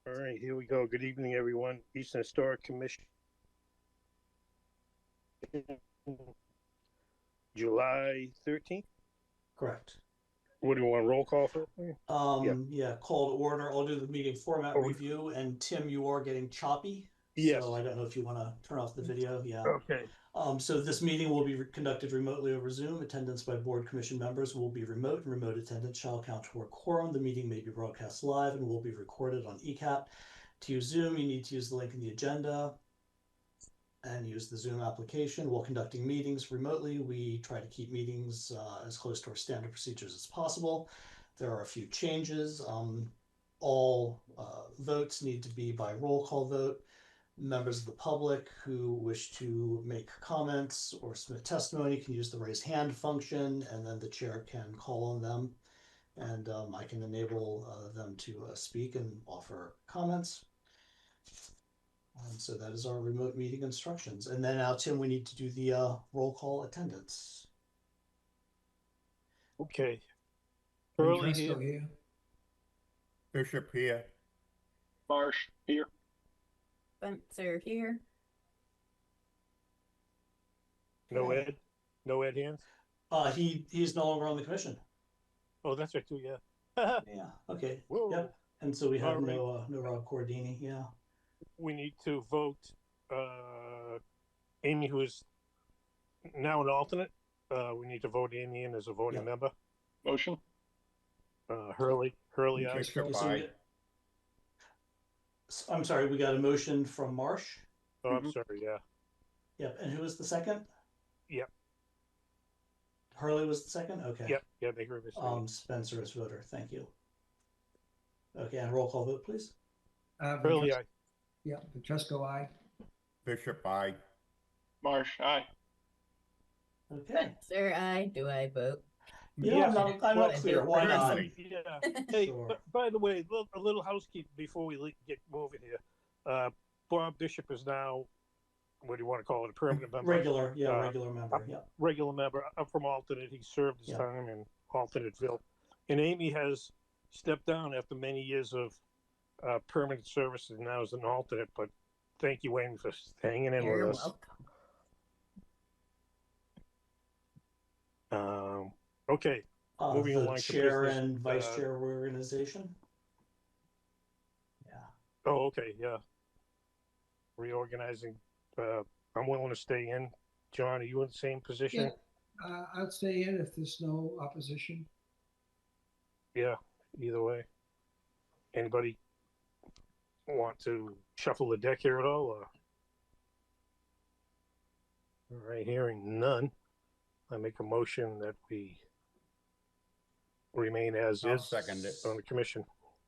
All right, here we go. Good evening, everyone. Easton Historic Commission, July 13th. Correct. What do you want, roll call for? Yeah. Yeah, call to order. I'll do the meeting format Oh, review. And Tim, you are getting choppy. So yes. I don't know if you want to turn off the video. Yeah. Okay. So this meeting will be conducted remotely over Zoom. Attendance by board commission members will be remote, and remote attendance shall count toward quorum. The meeting may be broadcast live and will be recorded on ECAT. To use Zoom, you need to use the link in the agenda and use the Zoom application. While conducting meetings remotely, we try to keep meetings as close to our standard procedures as possible. There are a few changes. All votes need to be by roll call vote. Members of the public who wish to make comments or submit testimony can use the raise hand function, and then the chair can call on them, and I can enable them to speak and offer comments. So that is our remote meeting instructions. And then now, Tim, we need to do the roll call attendance. Okay. Early Early here. here. Bishop here. Marsh here. Spencer here. No Ed. No Ed hands. He's no longer on the commission. Oh, that's right too. Yeah. Yeah. Okay. Whoa. Yep. And so we have All right. no Rob Cordini. Yeah. We need to vote Amy, who is now an alternate. We need to vote Amy in as a voting member. Motion. Hurley, aye. Bishop, Okay, so aye. I'm sorry, we got a motion from Marsh. Oh, I'm sorry. Yeah. Yep. And who was the second? Yep. Hurley was the second? Okay. Yep. Yeah, they heard this. Spencer is voter. Thank you. Okay, and roll call vote, please. Hurley, aye. Yeah, Petrusko, aye. Bishop, aye. Marsh, aye. Okay. Spencer, I vote. Yeah, I'm not clear. Why not? Yeah. Hey, Sure. by the way, a little housekeeping before we get moving here. Bob Bishop is now, what do you want to call it, a permanent member? Regular member. Yeah. Regular member. I'm from alternate. He served his time in alternateville. And Amy has stepped down after many years of permanent service and now is an alternate. But thank you, Amy, for hanging in You're with us. welcome. Okay. Moving The along to chair business, and vice chair reorganization. Yeah. Oh, okay. Yeah. Reorganizing. I'm willing to stay in. John, are you in the same position? Yeah, I'll stay in if there's no opposition. Yeah, either way. Anybody want to shuffle the deck here at all? Or? All right, hearing none. I make a motion that we remain as I'll is second it. on the commission.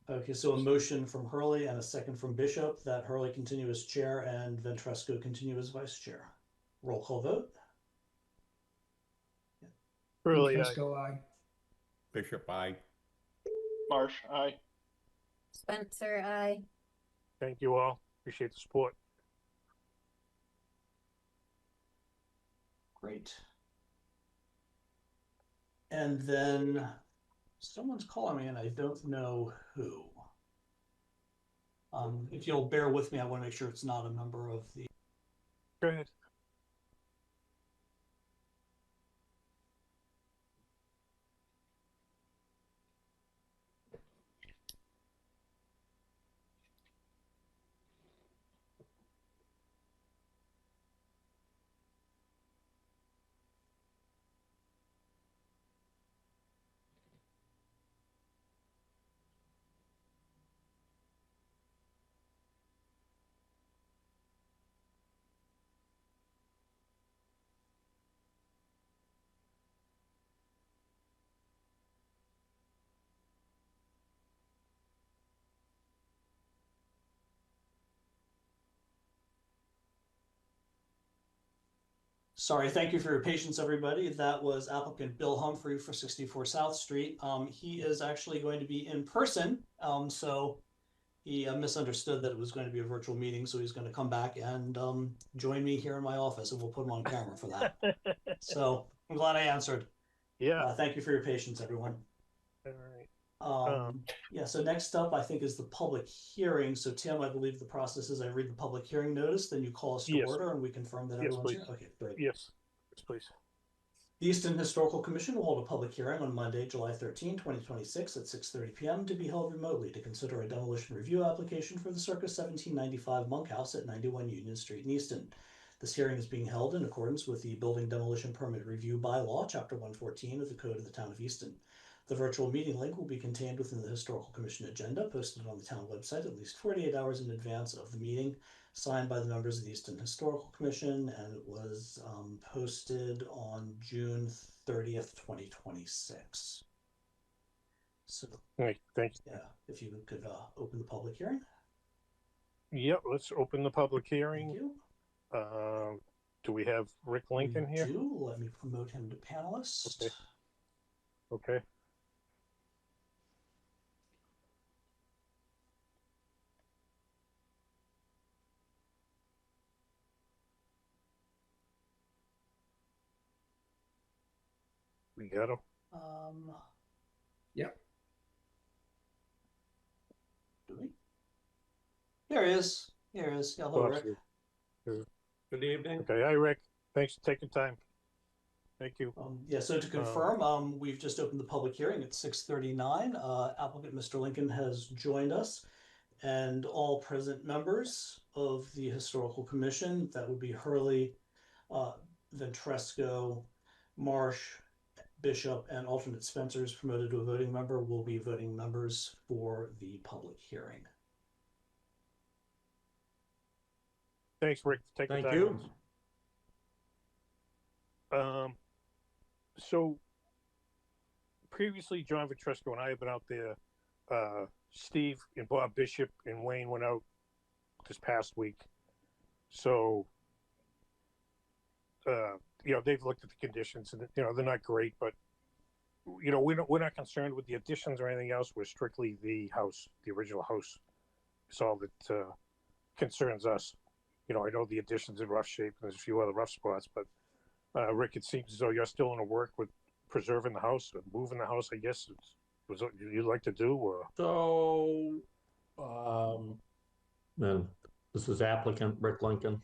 Okay, so a motion from Hurley and a second from Bishop that Hurley continue as chair and Ventresco continue as vice chair. Roll call vote. Really, Petrusko, aye. Bishop, aye. Marsh, aye. Spencer, I. thank you all. Appreciate the support. Great. And then someone's calling me and I don't know who. If you'll bear with me, I want to make sure it's not a member of the. Go ahead. Sorry, thank you for your patience, everybody. That was applicant Bill Humphrey for 64 South Street. He is actually going to be in person, so he misunderstood that it was going to be a virtual meeting, so he's going to come back and join me here in my office, and we'll put him on camera for that. So I'm glad I answered. Yeah. Thank you for your patience, everyone. All right. Yeah, so next up, I think, is the public hearing. So Tim, I believe the process is I read the public hearing notice, then you call us to Yes. order and we confirm that Yes, everyone's please. here. Okay, great. Yes, yes, please. The Easton Historical Commission will hold a public hearing on Monday, July 13, 2026 at 6:30 p.m. to be held remotely to consider a demolition review application for the circa 1795 monkhouse at 91 Union Street in Easton. This hearing is being held in accordance with the Building Demolition Permit Review Bylaw, Chapter 114 of the Code of the Town of Easton. The virtual meeting link will be contained within the Historical Commission agenda posted on the town website at least 48 hours in advance of the meeting, signed by the members of the Easton Historical Commission, and it was posted on June 30th, 2026. So, All right, thank you. yeah, if you could open the public hearing. Yep, let's open the public Thank hearing. you. Do we have Rick Lincoln We here? do. Let me promote him to panelist. Okay. Okay. We got him. Yep. Do we? Here he is. Here he is. Hello, Rick. Good evening. Okay, hi, Rick. Thanks for taking time. Thank you. Yeah, so to confirm, we've just opened the public hearing at 6:39. Applicant Mr. Lincoln has joined us, and all present members of the Historical Commission, that would be Hurley, Ventresco, Marsh, Bishop, and alternate Spencer is promoted to a voting member, will be voting members for the public hearing. Thanks, Rick, for taking Thank time. you. with us. So previously, John Vitresco and I have been out there. Steve and Bob Bishop and Wayne went out this past week. So, they've looked at the conditions, and they're not great, but we're not concerned with the additions or anything else. We're strictly the house, the original house. It's all that concerns us. I know the additions in rough shape, and there's a few other rough spots, but Rick, it seems as though you're still in a work with preserving the house, or moving the house, I guess, was what you'd like to do, or? So, and this is applicant Rick Lincoln.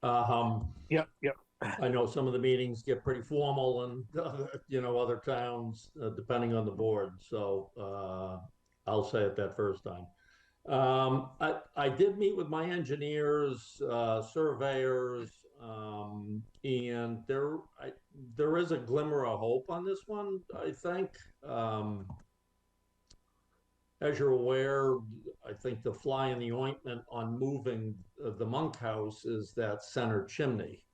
Yep. I know some of the meetings get pretty formal and, other towns, depending on the board. So, I'll say it that first time. I did meet with my engineers, surveyors, and there is a glimmer of hope on this one, I think. As you're aware, I think the fly in the ointment on moving the monkhouse is that center chimney.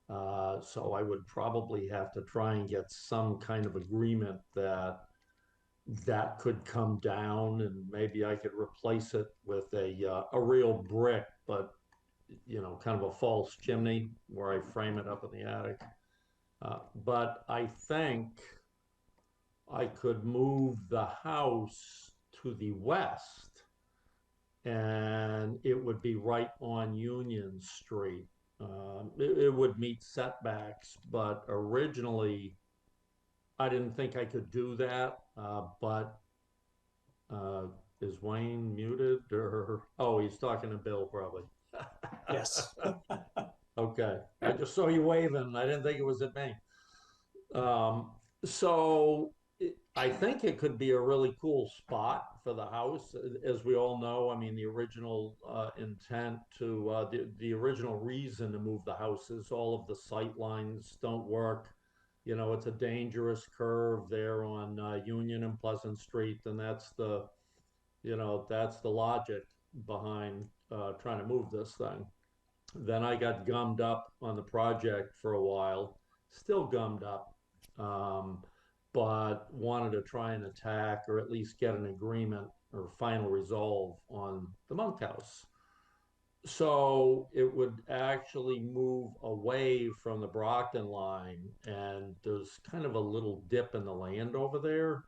So I would probably have to try and get some kind of agreement that could come down, and maybe I could replace it with a real brick, but kind of a false chimney where I frame it up in the attic. But I think I could move the house to the west, and it would be right on Union Street. It would meet setbacks, but originally I didn't think I could do that. But is Wayne muted, or he's talking to Bill probably. Yes. Okay, I just saw you waving. I didn't think it was at me. So I think it could be a really cool spot for the house. As we all know, I mean, the original intent to, the original reason to move the house is all of the sight lines don't work. It's a dangerous curve there on Union and Pleasant Street, and that's the logic behind trying to move this thing. Then I got gummed up on the project for a while, still gummed up, but wanted to try and attack, or at least get an agreement or final resolve on the monkhouse. So it would actually move away from the Brockton line, and there's kind of a little dip in the land over there.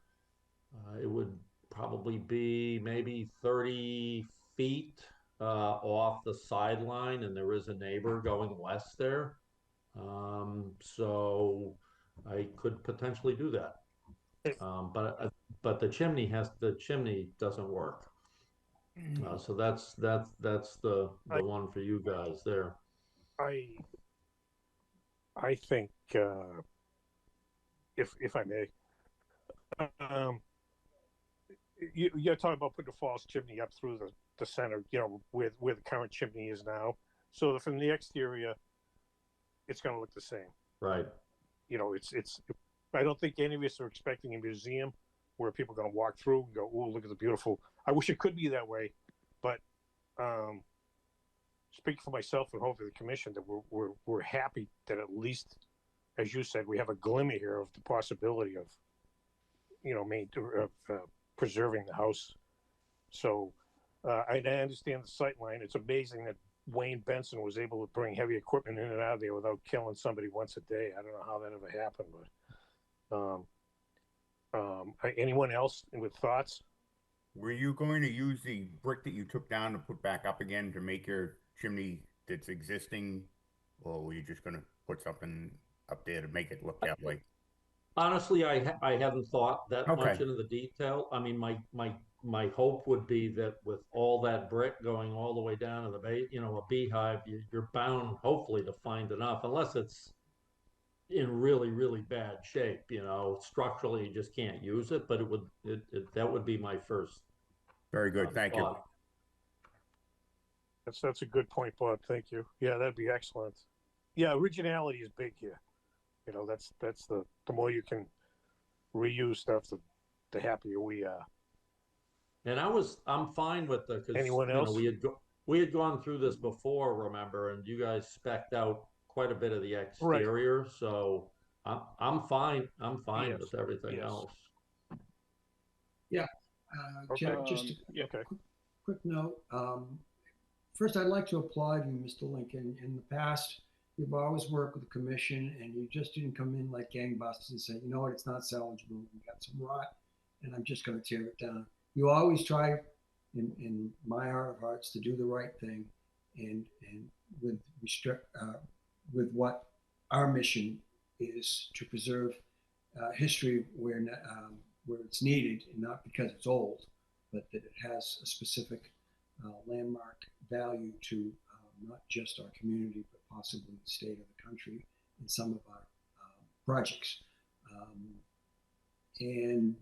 It would probably be maybe 30 feet off the sideline, and there is a neighbor going west there. So I could potentially do that. But but the chimney doesn't work. So that's the one for you guys there. I think, if I may, you're talking about putting a false chimney up through the center, where the current chimney is now. So from the exterior, it's going to look the same. Right. It's. I don't think any of us are expecting a museum where people are going to walk through and go, "Oh, look at the beautiful." I wish it could be that way, but speak for myself and hopefully the commission that we're happy that at least, as you said, we have a glimmer here of the possibility of, preserving the house. So I understand the sight line. It's amazing that Wayne Benson was able to bring heavy equipment in and out of there without killing somebody once a day. I don't know how that ever happened, but anyone else with thoughts? Were you going to use the brick that you took down to put back up again to make your chimney that's existing, or were you just going to put something up there to make it look that way? Honestly, I haven't thought that Okay. much into the detail. I mean, my hope would be that with all that brick going all the way down to the base, a beehive, you're bound hopefully to find enough, unless it's in really, really bad shape, structurally you just can't use it, but that would be my first Very good. Thank you. thought. That's a good point, Bob. Thank you. Yeah, that'd be excellent. Yeah, originality is big here. That's the more you can reuse stuff, the happier we are. And I'm fine with the, because Anyone else? we had gone through this before, remember, and you guys spec'd out quite a bit of the exterior, so I'm fine. I'm fine Yes. with everything Yes. else. Jack, just a Okay. quick note. First, I'd like to applaud you, Mr. Lincoln. In the past, you've always worked with the commission, and you just didn't come in like gangbusters and say, you know what, it's not salvageable. We got some rot, and I'm just going to tear it down. You always try, in my heart of hearts, to do the right thing, and with what our mission is to preserve history where it's needed, and not because it's old, but that it has a specific landmark value to not just our community, but possibly the state of the country in some of our projects. And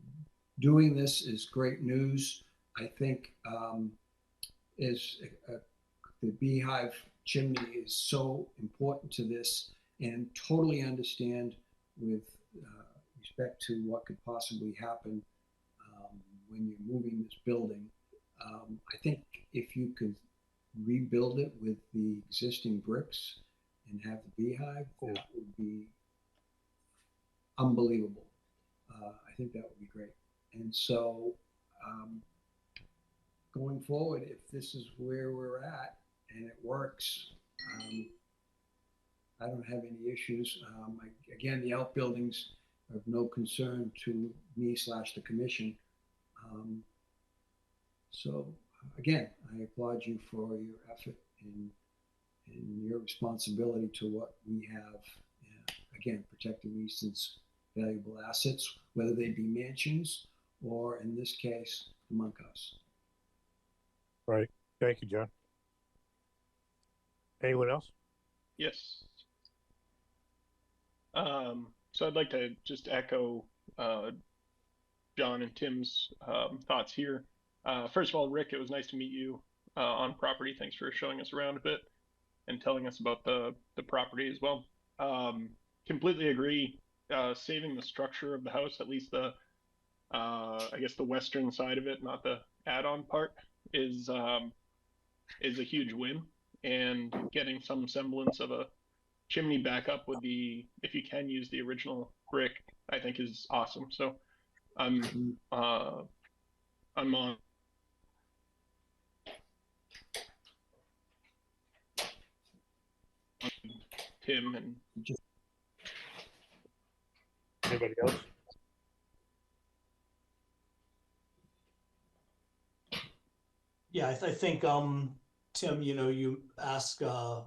doing this is great news. I think the beehive chimney is so important to this, and totally understand with respect to what could possibly happen when you're moving this building. I think if you could rebuild it with the existing bricks and have the beehive, that would be unbelievable. I think that would be great. And so going forward, if this is where we're at and it works, I don't have any issues. Again, the outbuildings are of no concern to me / the commission. So again, I applaud you for your effort and your responsibility to what we have. Again, protecting Easton's valuable assets, whether they be mansions or, in this case, the monkhouse. Right. Thank you, John. Anyone else? Yes. So I'd like to just echo John and Tim's thoughts here. First of all, Rick, it was nice to meet you on property. Thanks for showing us around a bit and telling us about the property as well. Completely agree. Saving the structure of the house, at least the I guess the western side of it, not the add-on part, is a huge win. And getting some semblance of a chimney back up with if you can use the original brick, I think is awesome. So I'm on. Tim and Anybody else? Yeah, I think, Tim, you ask,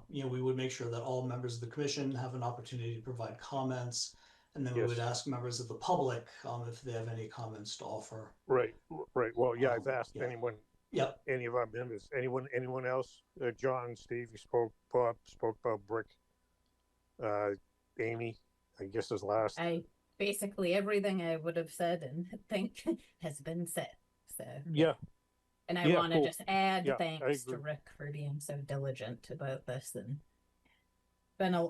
we would make sure that all members of the commission have an opportunity to provide comments And then we would Yes. ask members of the public if they have any comments to offer. Right, right. Well, yeah, I've asked Yeah. anyone, Yep. any of our members, anyone else? John, Steve, you spoke, Bob spoke about brick. Amy, I guess is last. Basically everything I would have said and think has been said. So Yeah, and I Yeah, want to cool. just add Yeah, I thanks to agree. Rick for being so diligent about this, and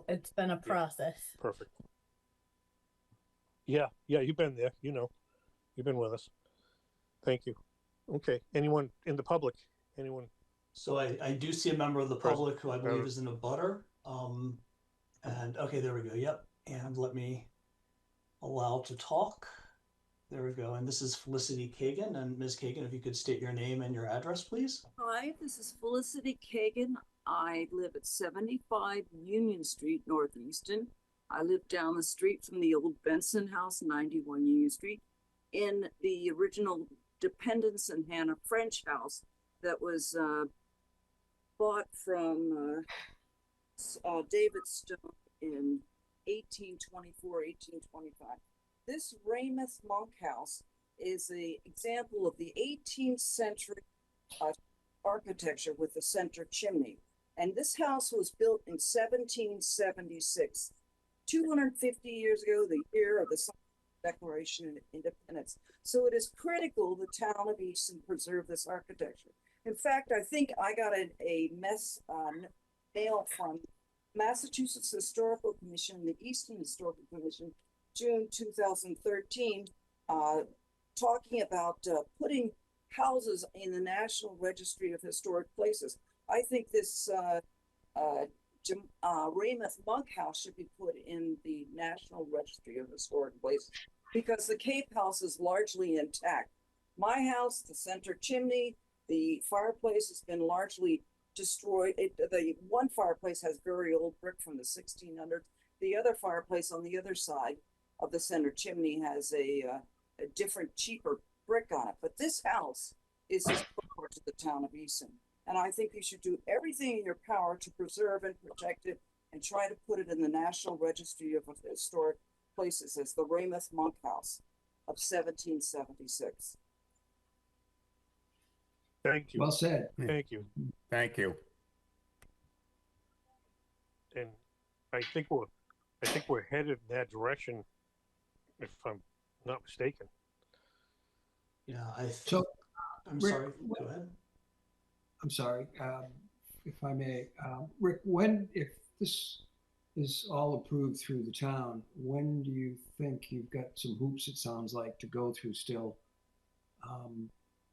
it's been a Yeah. process. perfect. Yeah, you've been there, you've been with us. Thank you. Okay, anyone in the public? Anyone? So I do see a member of the Present. public who I believe is in a butter. And okay, there we go. Yep. And let me allow to talk. There we go. And this is Felicity Kagan. And Ms. Kagan, if you could state your name and your address, please. Hi, this is Felicity Kagan. I live at 75 Union Street, North Easton. I live down the street from the old Benson House, 91 Union Street, in the original Dependence and Hannah French house that was bought from David Stone in 1824, 1825. This Weymouth Monk House is an example of the 18th century architecture with the center chimney. And this house was built in 1776, 250 years ago, the year of the Declaration of Independence. So it is critical the town of Easton preserve this architecture. In fact, I think I got a mail from Massachusetts Historical Commission, the Easton Historical Commission, June 2013, talking about putting houses in the National Registry of Historic Places. I think this Weymouth Monk House should be put in the National Registry of Historic Places because the Cape House is largely intact. My house, the center chimney, the fireplace has been largely destroyed. The one fireplace has very old brick from the 1600s. The other fireplace on the other side of the center chimney has a different, cheaper brick on it. But this house is historic to the town of Easton. And I think you should do everything in your power to preserve and protect it and try to put it in the National Registry of Historic Places as the Weymouth Monk House of 1776. Thank you. Well said. Thank you. Thank you. And I think we're headed in that direction, if I'm not mistaken. Yeah, So, I'm Rick, sorry. Go ahead. I'm sorry, if I may, Rick, if this is all approved through the town, when do you think you've got some hoops, it sounds like, to go through still?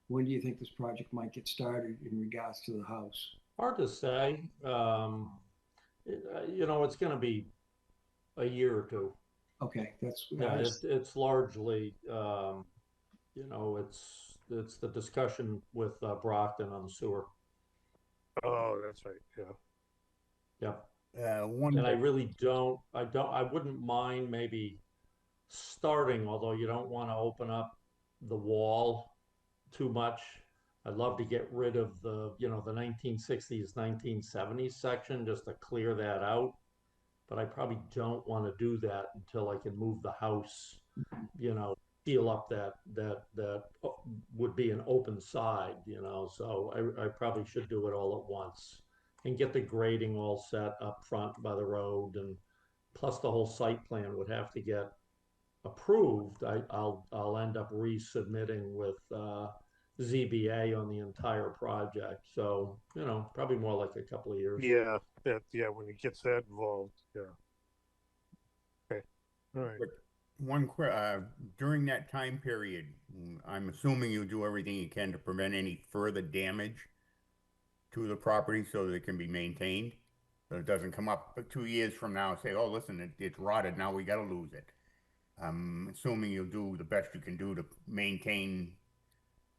When do you think this project might get started in regards to the house? Hard to say. It's going to be a year or two. Okay, that's Yeah, it's largely, it's the discussion with Brockton on the sewer. Oh, that's right. Yeah. Yep. One And I really I wouldn't mind maybe starting, although you don't want to open up the wall too much. I'd love to get rid of the 1960s, 1970s section just to clear that out. But I probably don't want to do that until I can move the house, seal up that would be an open side, so I probably should do it all at once and get the grading all set up front by the road, and plus the whole site plan would have to get approved. I'll end up resubmitting with ZBA on the entire project, so probably more like a couple of years. Yeah, when it gets that involved, yeah. Okay, all right. One during that time period, I'm assuming you do everything you can to prevent any further damage to the property so that it can be maintained, so it doesn't come up 2 years from now and say, oh, listen, it's rotted, now we got to lose it. I'm assuming you'll do the best you can do to maintain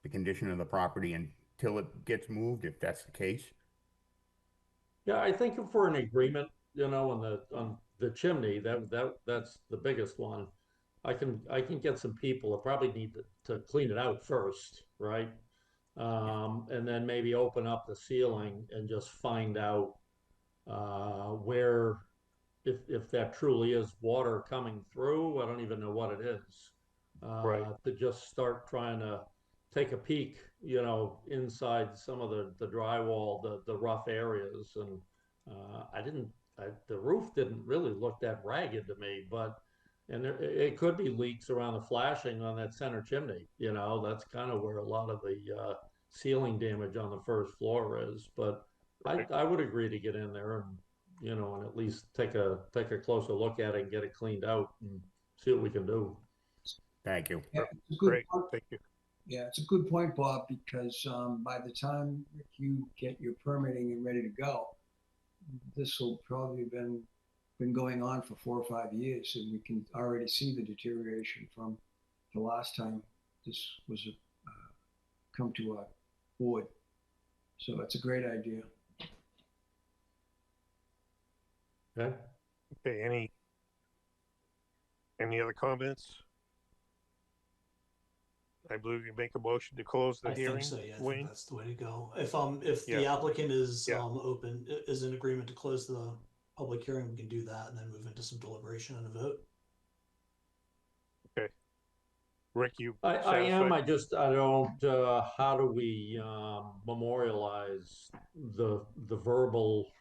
the condition of the property until it gets moved, if that's the case. Yeah, I think if we're in agreement, on the chimney, that's the biggest one. I can get some people that probably need to clean it out first, right? And then maybe open up the ceiling and just find out where if that truly is water coming through, I don't even know what it is. Right. To just start trying to take a peek, inside some of the drywall, the rough areas, and the roof didn't really look that ragged to me, and it could be leaks around the flashing on that center chimney. That's kind of where a lot of the ceiling damage on the first floor is. But I would agree to get in there and at least take a closer look at it and get it cleaned out and see what we can do. Thank you. Yeah, it's a good Great, point. thank you. Yeah, it's a good point, Bob, because by the time you get your permitting and ready to go, this will probably been going on for 4 or 5 years, and we can already see the deterioration from the last time this was come to our board. So it's a great idea. Okay. Okay, any other comments? I believe you make a motion to close the I hearing. think so, yeah, I think Wayne? that's the way to go. If the Yeah. applicant is Yeah. is in agreement to close the public hearing, we can do that and then move into some deliberation and a vote. Rick, you I satisfied? am. I don't. How do we memorialize the verbal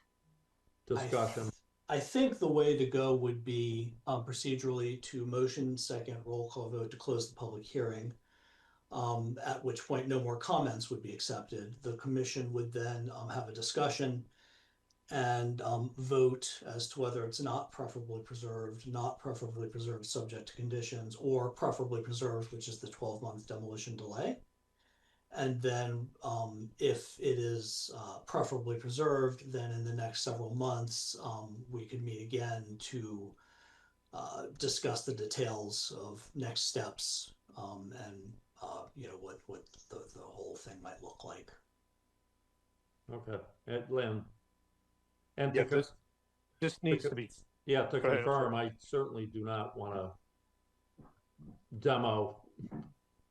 discussion? I think the way to go would be procedurally to motion second roll call vote to close the public hearing. At which point no more comments would be accepted. The commission would then have a discussion and vote as to whether it's not preferably preserved subject to conditions, or preferably preserved, which is the 12-month demolition delay. And then if it is preferably preserved, then in the next several months, we could meet again to discuss the details of next steps and what the whole thing might look like. Okay, Lynn. And Yeah, this needs to be. Yeah, to Go ahead, I'm confirm, sorry. I certainly do not want to demo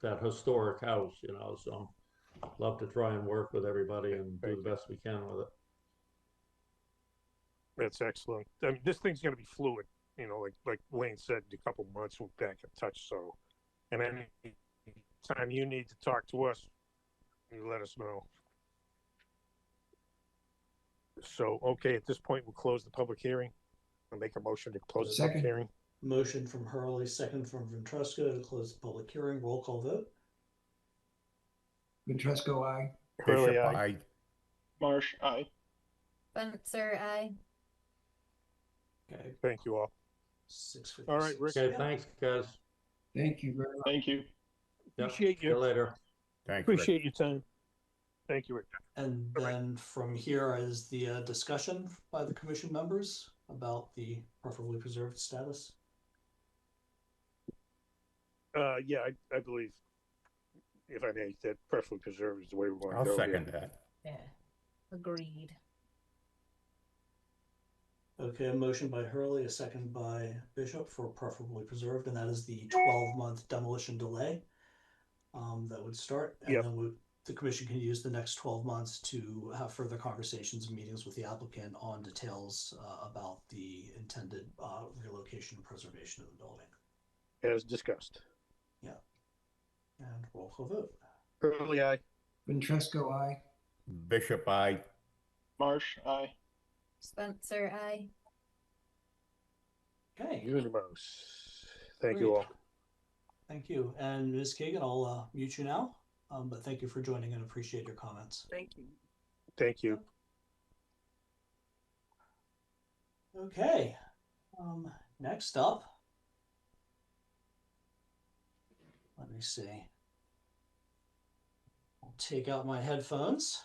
that historic house, so love to try and work with everybody and do the best we can with it. That's excellent. I mean, this thing's going to be fluid, like Wayne said, in a couple months we'll be back in touch. So, and any time you need to talk to us, you let us know. So, okay, at this point, we'll close the public hearing. I'll make a motion to close the public Second. hearing. Motion from Hurley, second from Ventresco to close the public hearing. Roll call vote. Ventresco, aye. Hurley, Bishop, aye. aye. Marsh, aye. Spencer, aye. Okay. Thank you all. 6:56. All right, Rick. Okay, thanks, guys. Thank you very much. Thank you. Yep, Appreciate see you you. later. Thanks, Rick. Appreciate your time. Thank you, Rick. And All right. then from here is the discussion by the commission members about the preferably preserved status. Yeah, I believe, if I may, that preferably preserved is the way we want to I'll go. second that. Yeah. Agreed. Okay, a motion by Hurley, a second by Bishop for preferably preserved, and that is the 12-month demolition delay that would start. And Yep. then the commission can use the next 12 months to have further conversations and meetings with the applicant on details about the intended relocation and preservation of the building. As discussed. And roll call vote. Hurley, aye. Ventresco, aye. Bishop, aye. Marsh, aye. Spencer, aye. Okay, Unanimous. Thank Great. you all. thank you. And Ms. Kagan, I'll mute you now, but thank you for joining and appreciate your comments. Thank you. Thank you. Okay, next up, let me see. I'll take out my headphones.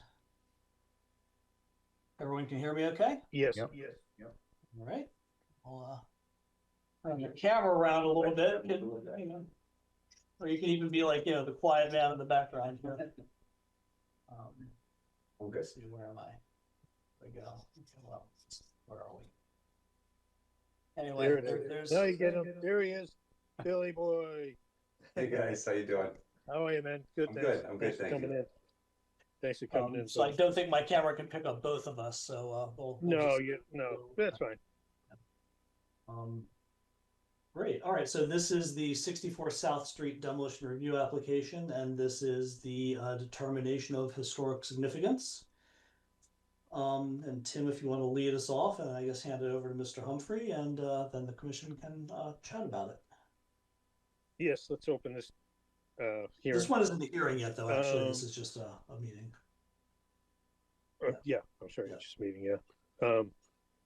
Everyone can hear me okay? Yes. Yep. Yes. All right. I'll turn the camera around a little bit. Or you can even be like, the quiet man in the background here. Okay. Let's see, where am I? There we go. Well, where are we? Anyway, There it is. there's. Now you get him. There he is. Billy boy. Hey guys, how you doing? How are you, man? Good. I'm thanks. good, I'm good, Thanks for thank coming you. in. Thanks for coming in. So I don't think my camera can pick up both of us, so we'll No, just- no, that's fine. Great. All right. So this is the 64 South Street demolition review application, and this is the determination of historic significance. And Tim, if you want to lead us off, and I guess hand it over to Mr. Humphrey, and then the commission can chat about it. Yes, let's open this hearing. This one isn't the hearing yet, though. Actually, this is just a meeting. Yeah, I'm sorry, Yeah. it's just meeting. Yeah,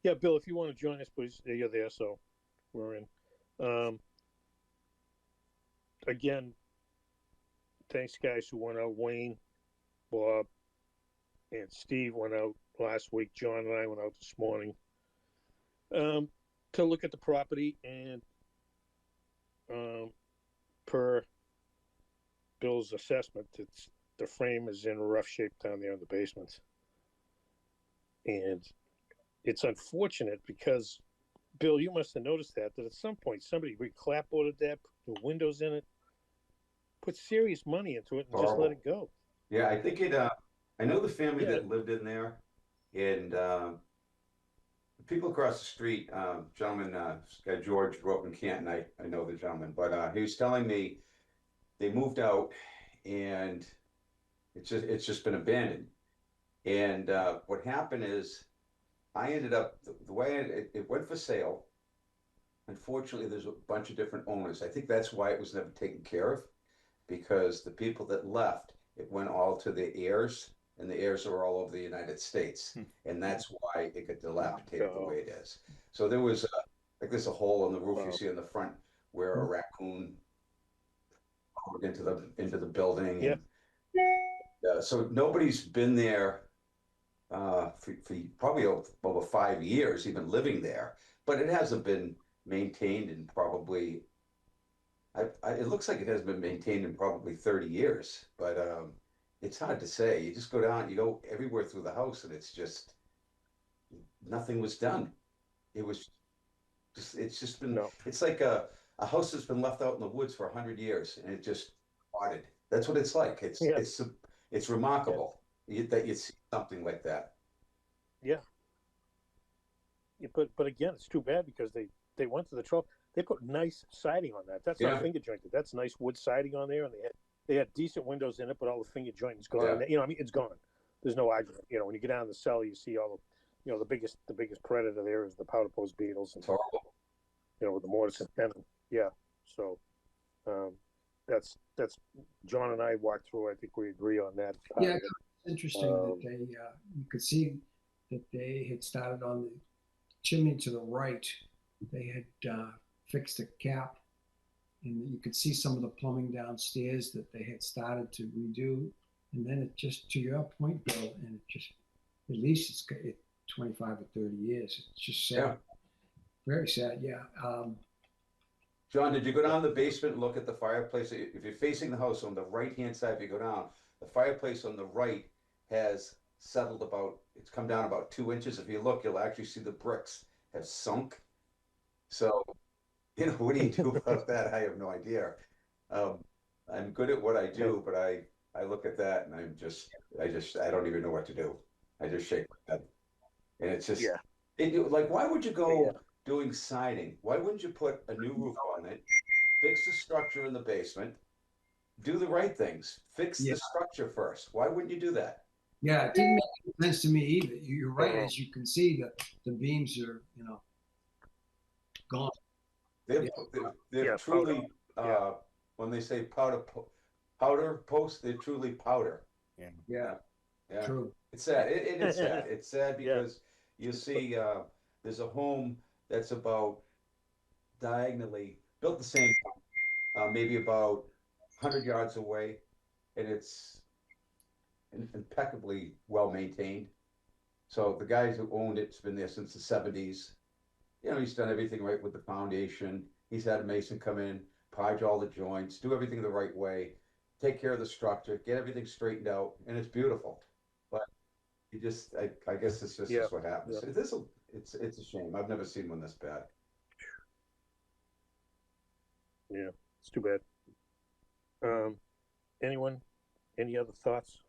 yeah, Bill, if you want to join us, please. You're there, so we're in. Again, thanks, guys who went out. Wayne, Bob, and Steve went out last week. John and I went out this morning to look at the property, and per Bill's assessment, the frame is in rough shape down there in the basement. And it's unfortunate because, Bill, you must have noticed that at some point somebody clapboarded that, put the windows in it, put serious money into it, and just let it go. Yeah, I think it, I know the family that lived in there, and the people across the street, gentleman, this guy George grew up in Canton. I know the gentleman, but he was telling me they moved out and it's just been abandoned. And what happened is I ended up, the way it went for sale. Unfortunately, there's a bunch of different owners. I think that's why it was never taken care of, because the people that left, it went all to the heirs, and the heirs are all over the United States. And that's why it got dilapidated the way it is. So there was, like there's a hole in the roof you see in the front where a raccoon crawled into the building. Yeah. And, so nobody's been there for probably over 5 years, even living there, but it hasn't been maintained in probably, it looks like it hasn't been maintained in probably 30 years, but it's hard to say. You just go down, you go everywhere through the house, and it's just, nothing was done. It was just, it's just been, it's like a house that's been left out in the woods for 100 years, and it just rotted. That's what it's like. It's remarkable that you see something like that. Yeah, but again, it's too bad because they went to the trouble. They put nice siding on that. That's not finger jointed. That's nice wood siding on there, and they had decent windows in it, but all the finger jointing's gone. You know, I mean, it's gone. There's no argument. You know, when you get down the cellar, you see all the, you know, the biggest predator there is the powder post beetles, and you know, with the mortise and tenon. Yeah, so that's John and I walked through. I think we agree on that. Yeah, it's interesting that they you could see that they had started on the chimney to the right. They had fixed a cap, and you could see some of the plumbing downstairs that they had started to redo. And then it just, to your point, Bill, and it just, at least it's 25 or 30 years. It's just sad. Yeah. Very sad, yeah. John, did you go down the basement and look at the fireplace? If you're facing the house on the right-hand side, if you go down, the fireplace on the right has settled about, it's come down about 2 inches. If you look, you'll actually see the bricks have sunk. So, you know, what do you do about that? I have no idea. I'm good at what I do, but I look at that and I don't even know what to do. I just shake my head. And it's just, like, why would you go doing siding? Why wouldn't you put a new roof on it, fix the structure in the basement, do the right things, fix the structure first? Why wouldn't you do that? Yeah, it didn't make sense to me either. You're right. As you can see, the beams are, you know, gone. They're truly, when they say powder post, they're truly powder. Yeah. True. It's sad. It is sad. It's sad because you see, there's a home that's about diagonally built the same time, maybe about 100 yards away, and it's impeccably well maintained. So the guys who owned it's been there since the 70s. You know, he's done everything right with the foundation. He's had a mason come in, podge all the joints, do everything the right way, take care of the structure, get everything straightened out, and it's beautiful. But you just, I guess it's just what happens. It's a shame. I've never seen one this bad. Yeah, it's too bad. Anyone? Any other thoughts?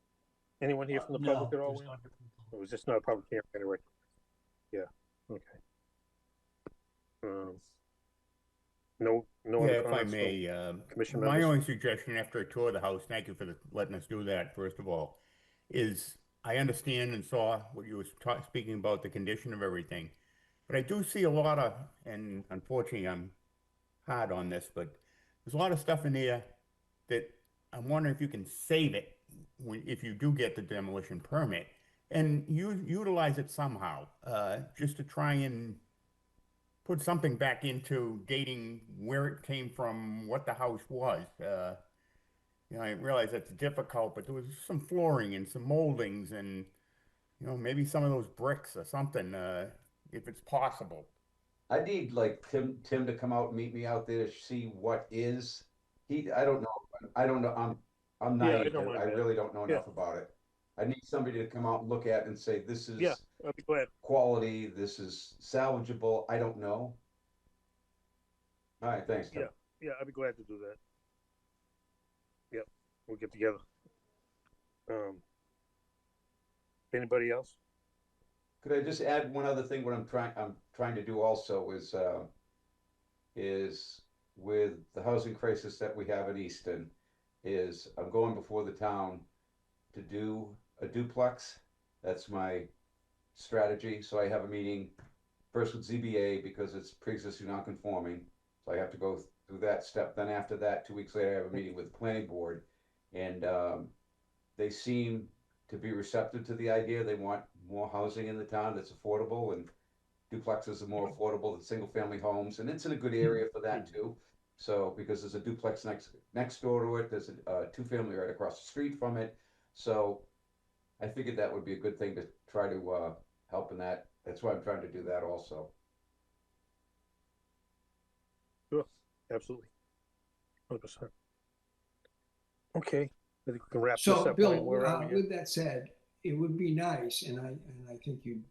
Anyone here from the public at all? Or was this not a public hearing anyway? Yeah. Okay. No Yeah, other if I comments? may, Commission my members? only suggestion after a tour of the house, thank you for letting us do that, first of all, is I understand and saw what you were speaking about, the condition of everything. But I do see a lot of, and unfortunately I'm hard on this, but there's a lot of stuff in there that I'm wondering if you can save it if you do get the demolition permit and utilize it somehow, just to try and put something back into dating where it came from, what the house was. I realize that's difficult, but there was some flooring and some moldings and, maybe some of those bricks or something, if it's possible. I need like Tim to come out and meet me out there to see what is. I don't know. I don't know. I'm Yeah, I naive. don't mind I that. really don't know Yeah. enough about it. I need somebody to come out and look at it and say, this is Yeah, I'll be glad. quality, this is salvageable. I don't know. All right, thanks, Tim. Yeah, I'd be glad to do that. Yep, we'll get together. Anybody else? Could I just add one other thing? What I'm trying to do also is with the housing crisis that we have in Easton, is I'm going before the town to do a duplex. That's my strategy. So I have a meeting first with ZBA because it's pre-existing non-conforming. So I have to go through that step. Then after that, 2 weeks later, I have a meeting with the planning board, and they seem to be receptive to the idea. They want more housing in the town that's affordable, and duplexes are more affordable than single family homes, and it's in a good area for that too. So because there's a duplex next door to it, there's a two-family right across the street from it. So I figured that would be a good thing to try to help in that. That's why I'm trying to do that also. Sure, absolutely. 100%. Okay, I think we can wrap this So, up. Bill, Wayne, where are we here? with that said, it would be nice, and I think you'd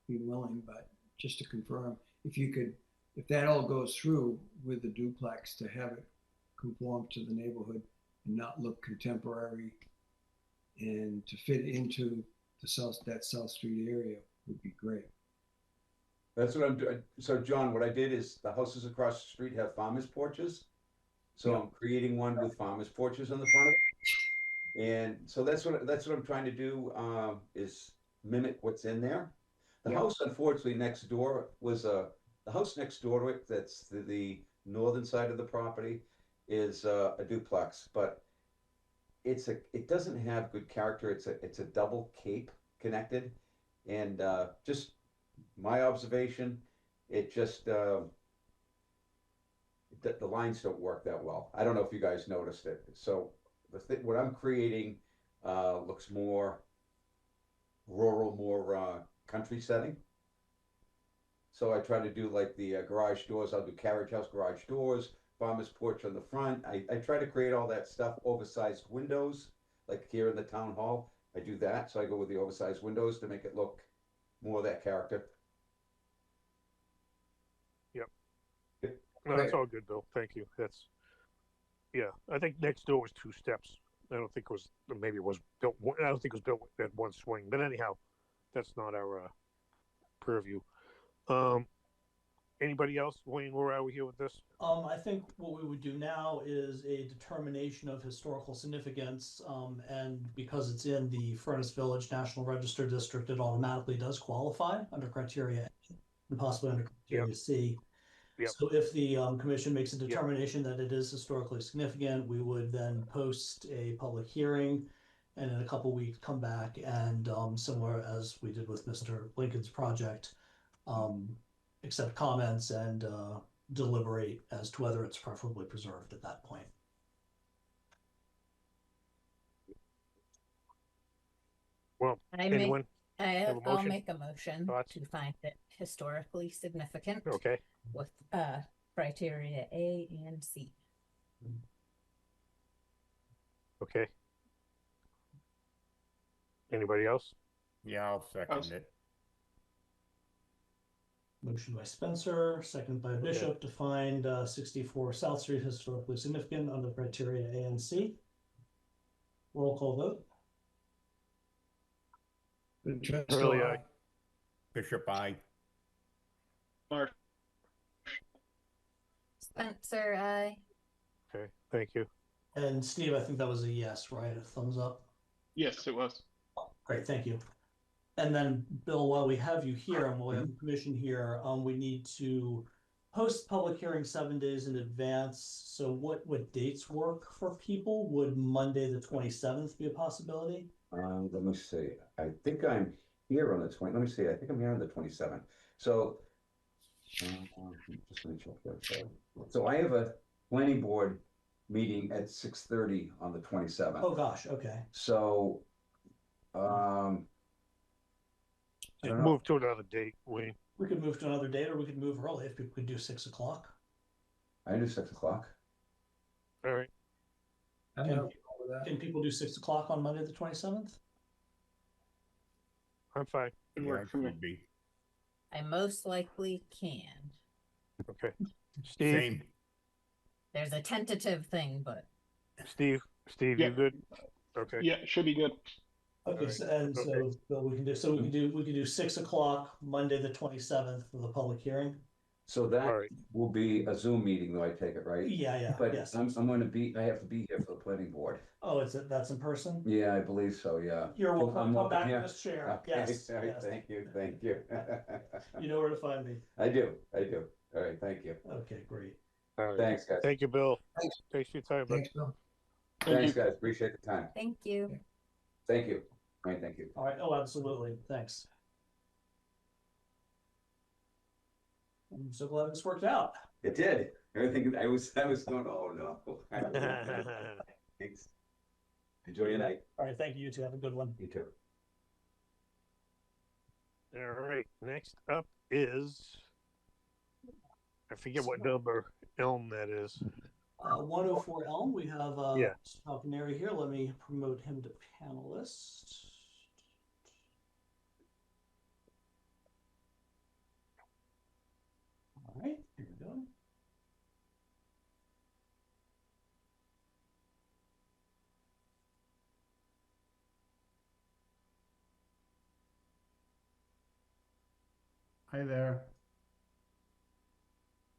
be willing, but just to confirm, if that all goes through with the duplex, to have it conform to the neighborhood and not look contemporary, and to fit into that South Street area would be great. That's what I'm doing. So John, what I did is the houses across the street have farmers porches. So I'm creating one with farmers porches on the front of it. And so that's what I'm trying to do, is mimic what's in there. The house, unfortunately, next door was the house next door to it, that's the northern side of the property, is a duplex, but it doesn't have good character. It's a double cape connected, and just my observation, it just the lines don't work that well. I don't know if you guys noticed it. So what I'm creating looks more rural, more country setting. So I try to do like the garage doors. I'll do carriage house garage doors, farmer's porch on the front. I try to create all that stuff, oversized windows, like here in the town hall. I do that. So I go with the oversized windows to make it look more of that character. No, that's all good, Bill. Thank you. I think next door was 2 steps. I don't think it was, maybe it was built. I don't think it was built at one swing. But anyhow, that's not our purview. Anybody else? Wayne, where are we here with this? I think what we would do now is a determination of historical significance, and because it's in the Furnace Village National Register District, it automatically does qualify under criteria A and possibly under criteria C. Yep. So if the commission makes a determination that it is historically significant, we would then post a public hearing, and in a couple weeks come back and similar as we did with Mr. Lincoln's project, accept comments and deliberate as to whether it's preferably preserved at that point. Well, anyone? I'll make a motion Thoughts? to find it historically significant. Okay. With criteria A and C. Okay. Anybody else? Yeah, I'll second it. Motion by Spencer, second by Bishop, to find 64 South Street historically significant under criteria A and C. Roll call vote. Winchester, Early aye. Bishop, aye. Mark, Spencer, aye. Okay, thank you. And Steve, I think that was a yes, right? A thumbs up. Yes, it was. Great, thank you. And then, Bill, while we have you here and while we have the commission here, we need to post the public hearing 7 days in advance. So what dates work for people? Would Monday the 27th be a possibility? Let me see. I think I'm here on the 20. Let me see. I think I'm here on the 27th. So, just let me check that. So I have a planning board meeting at 6:30 on the 27th. Oh gosh, okay. So, I don't know. Move to another date, Wayne. We could move to another date, or we could move early if people could do 6 o'clock. I can do 6 o'clock. All right. I don't know with that. Can people do 6 o'clock on Monday the 27th? I'm fine. Good Yeah, work it for me. should be. I most likely can. Okay. Steve, Same. There's a tentative thing, but Steve, Yeah. you good? Okay. Yeah, should be good. Okay, Alright, so, and so okay. Bill, we can do 6 o'clock Monday the 27th for the public hearing. So that All right. will be a Zoom meeting, though, I take it, right? Yeah, But yes. I'm going to be, I have to be here for the planning board. Oh, that's in person? Yeah, I believe so, yeah. You're Oh, welcome. I'm Come welcome, back yeah. in this chair. Okay, Yes, all right, yes. thank you. You know where to find me. I do. All right, thank you. Okay, great. All right. Thanks, guys. Thank you, Bill. Thanks. Thanks for your time. Bud. Thanks, Bill. Thanks, guys. Appreciate the time. thank you. Thank you. All right, thank you. All right. Oh, absolutely. Thanks. I'm so glad this worked out. It did. Everything I was going, oh no. Thanks. Enjoy your night. All right. Thank you. You too. Have a good one. You too. All right. Next up is, I forget what number Elm that is. 104 Elm. We have Yeah. Falconeri here. Let me promote him to panelist. All right. Here we go. Hi there,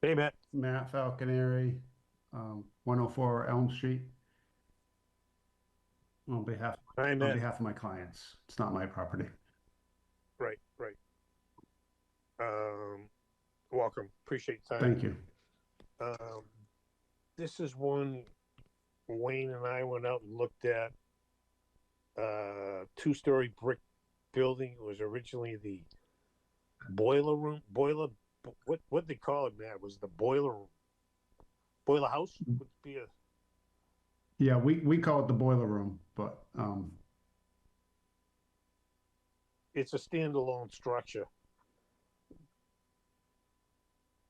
Hey, Matt. Matt Falconeri, 104 Elm Street. On behalf Hi, Matt. of my clients, it's not my property. Right. Welcome. Appreciate your time. Thank you. This is one Wayne and I went out and looked at. 2-story brick building. It was originally the boiler room. What they call it, Matt? Was the boiler house? Would be a Yeah, we call it the boiler room, but it's a standalone structure.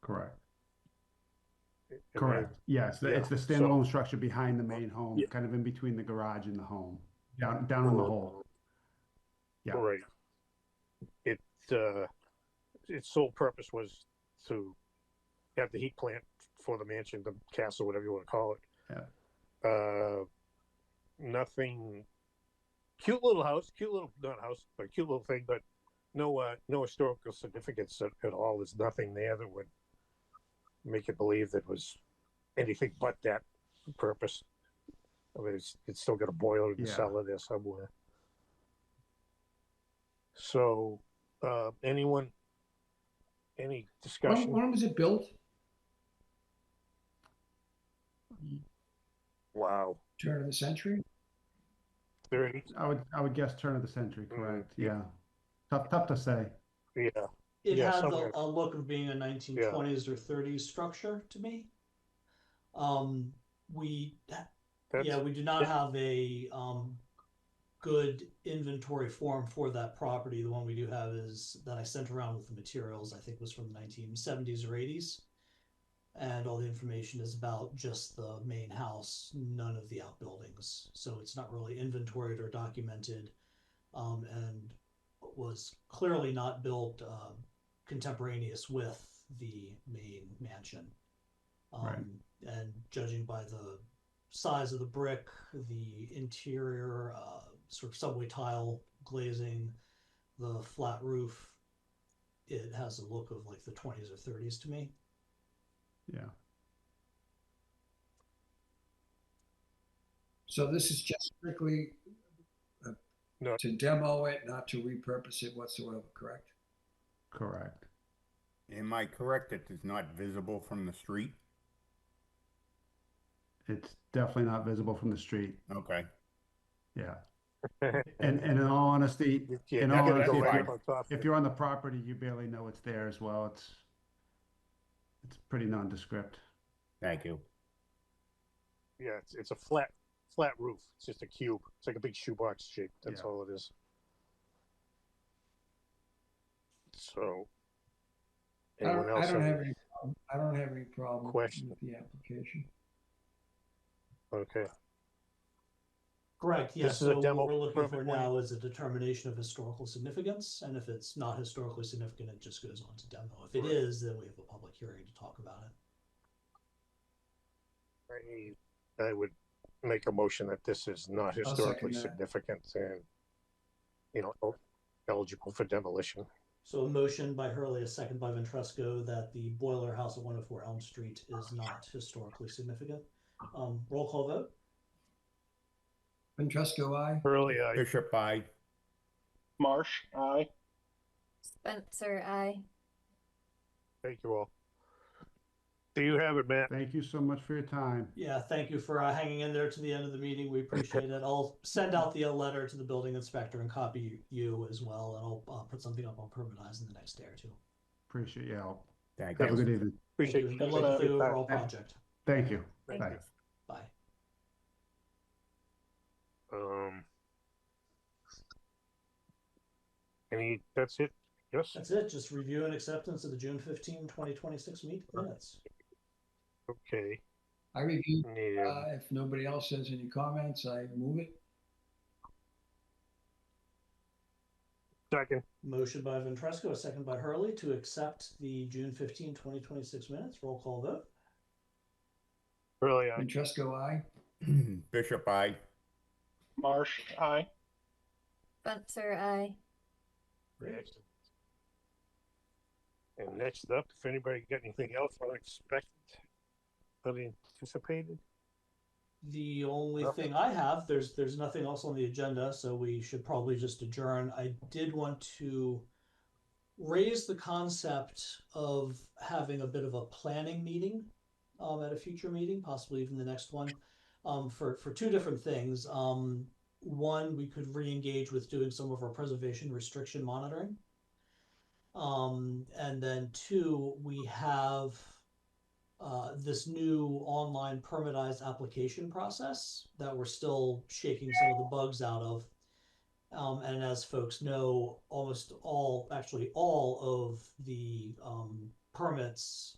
correct. Am Correct. Yes, yeah, it's the so- standalone structure behind the main home, Yeah. kind of in between the garage and the home, down in the hole. Yeah. Right. Its sole purpose was to have the heat plant for the mansion, the castle, whatever you want to call it. Yeah. Nothing. Cute little house, not house, but cute little thing, but no historical significance at all. There's nothing there that would make you believe that was anything but that purpose. I mean, it's still got a boiler in the Yeah. cellar there somewhere. So, any discussion? When was it built? Wow, Turn of the century? 30. I would guess turn of the century, correct? yeah. Yeah. Tough to say. Yeah, It Yeah, had somewhere. a look of being a 1920s or 30s structure to me. We do not have a good inventory form for that property. The one we do have is that I sent around with the materials, I think was from the 1970s or 80s. And all the information is about just the main house, none of the outbuildings. So it's not really inventoried or documented, and was clearly not built contemporaneous with the main mansion. Right. And judging by the size of the brick, the interior, sort of subway tile glazing, the flat roof, it has a look of like the 20s or 30s to me. Yeah. So this is just strictly No. to demo it, not to repurpose it whatsoever, correct? Correct. Am I correct that it's not visible from the street? It's definitely not visible from the street. Okay. Yeah. And in all honesty, Yeah, in you're all gonna honesty, go if right you- up on top of if it. you're on the property, you barely know it's there as well. It's pretty nondescript. Thank you. Yeah, it's a flat roof. It's just a cube. It's like a big shoebox shape. That's Yeah. all it is. So, anyone else? I don't have have any problem. I don't have any problem Question. with the application. Okay. Correct, yes, This is a so demo what we're looking for permit, Wayne? now is a determination of historical significance, and if it's not historically significant, it just goes on to demo. If it is, then we have a public hearing to talk about it. I would make a motion that this is not second historically that. significant and, eligible for demolition. So a motion by Hurley, a second by Ventresco, that the boiler house at 104 Elm Street is not historically significant. Roll call vote? Ventresco, aye? Early, Bishop, aye. Marsh, aye. Spencer, I. thank you all. Do you have it, Matt? Thank you so much for your time. Yeah, thank you for hanging in there to the end of the meeting. We appreciate it. I'll send out the letter to the building inspector and copy you as well, and I'll put something up on Permanize in the next day or two. Appreciate your help. Thank Have a you. good evening. Appreciate Thank you. you. Good luck with the overall Thank- project. Thank you. Thank Bye. you. Bye. That's it? Yes? That's it. Just review and acceptance of the June 15, 2026 minutes. Okay. I review. Yeah. If nobody else has any comments, I move it. Second. Motion by Ventresco, a second by Hurley to accept the June 15, 2026 minutes. Roll call vote. Early, Ventresco, aye? Bishop, aye. Marsh, aye. Spencer, I. Excellent. And next up, if anybody got anything else unexpected, unanticipated? The only Nothing. thing I have, there's nothing else on the agenda, so we should probably just adjourn. I did want to raise the concept of having a bit of a planning meeting at a future meeting, possibly even the next one, for two different things. One, we could re-engage with doing some of our preservation restriction monitoring. And then two, we have this new online permitized application process that we're still shaking some of the bugs out of. And as folks know, actually all of the permits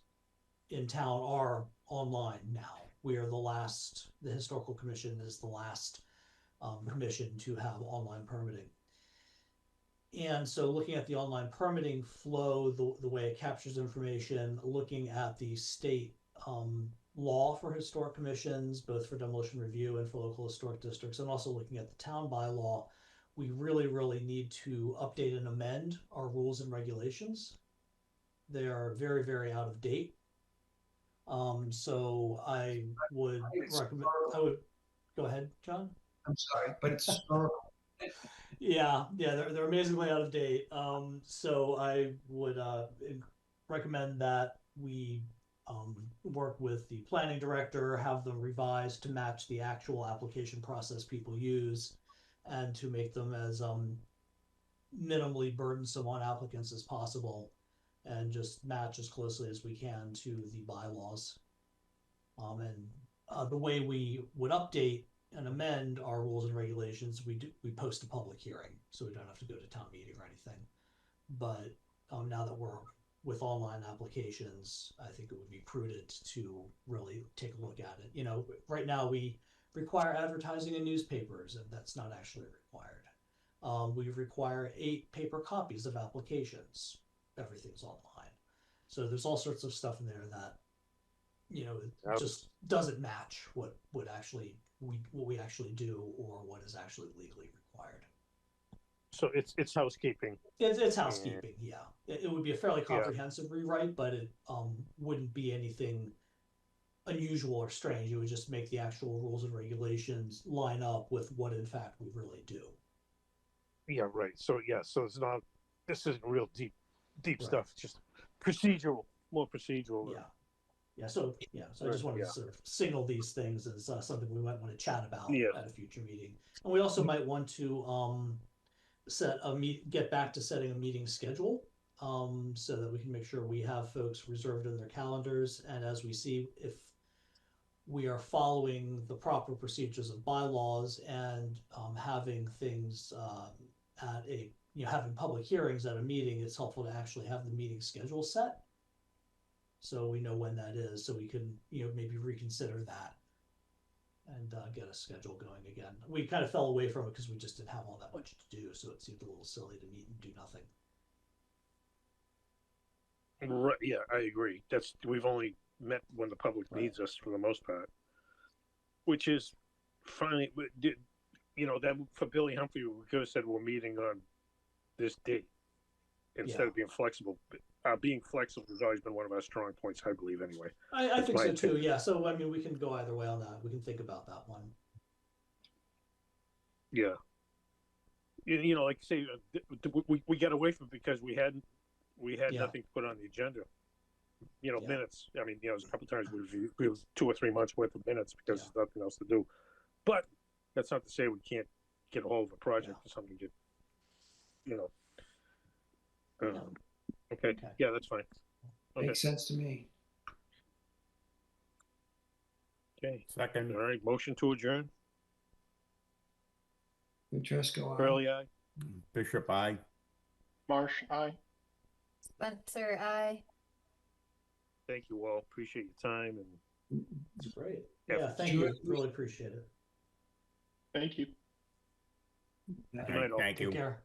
in town are online now. We are the Historical Commission is the last commission to have online permitting. And so looking at the online permitting flow, the way it captures information, looking at the state law for historic commissions, both for demolition review and for local historic districts, and also looking at the town bylaw, we really, really need to update and amend our rules and regulations. They are very, very out of date. So I would recommend, go ahead, John. I'm sorry, but it's historical. Yeah, they're amazingly out of date. So I would recommend that we work with the planning director, have them revised to match the actual application process people use, and to make them as minimally burdensome on applicants as possible, and just match as closely as we can to the bylaws. And the way we would update and amend our rules and regulations, we post a public hearing, so we don't have to go to town meeting or anything. But now that we're with online applications, I think it would be prudent to really take a look at it. You know, right now we require advertising in newspapers, and that's not actually required. We require 8 paper copies of applications. Everything's online. So there's all sorts of stuff in there that, you know, it just doesn't match what we actually do or what is actually legally required. So it's housekeeping. It's housekeeping, yeah. It would be a fairly comprehensive rewrite, but it wouldn't be anything unusual or strange. It would just make the actual rules and regulations line up with what in fact we really do. Yeah, right. So yeah, so it's not. This isn't real deep Right. stuff. It's just procedural, more procedural. Yeah. So I just wanted to sort of signal these things as something we might want to chat about at a future meeting. And we also might want to get back to setting a meeting schedule, so that we can make sure we have folks reserved in their calendars. And as we see if we are following the proper procedures of bylaws and having things at a, having public hearings at a meeting, it's helpful to actually have the meeting schedule set, so we know when that is, so we can maybe reconsider that and get a schedule going again. We kind of fell away from it because we just didn't have all that much to do, so it seemed a little silly to meet and do nothing. Right. Yeah, I agree. We've only met when the public needs us for the most part, which is fine. But that for Billy Humphrey, we could have said we're meeting on this date instead of being flexible. Being flexible has always been one of our strong points, I believe. Anyway, I think so too. Yeah. So I mean, we can go either way on that. We can think about that one. Yeah. Like I say, we got away from it because we had nothing to put on the agenda. Minutes. I mean, there's a couple times we have 2 or 3 months worth of minutes because there's nothing else to do. But that's not to say we can't get a hold of a project or something. Okay. Yeah, that's fine. Okay. Makes sense to me. Okay. Second. All right. Motion to adjourn. Vitresco, aye. Curly, aye. Bishop, aye. Marsh, aye. Spencer, aye. Thank you all. Appreciate your time and It's great. Yeah, thank you. Really appreciate it. Thank you. That- Good night, all. Thank you. Take care.